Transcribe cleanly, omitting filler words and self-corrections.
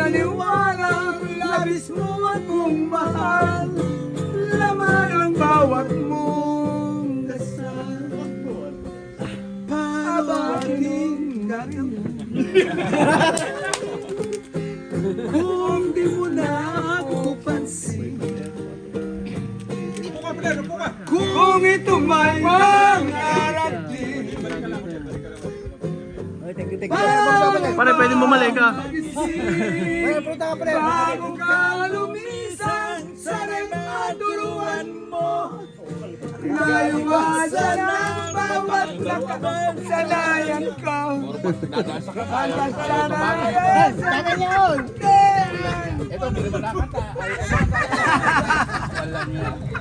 maniwalang labis mo akong mahal. Laman ang bawat mong dasal. Pabating gagawin. Kung di mo na ako pansin, kung ito may mangarap din. Pare, pwede bumalik ka. Bago ka lumisan sa remaduluan mo, naiwasan ang bawat nakasanayan ko. Nakasanayan! Ito, hindi ba nakata?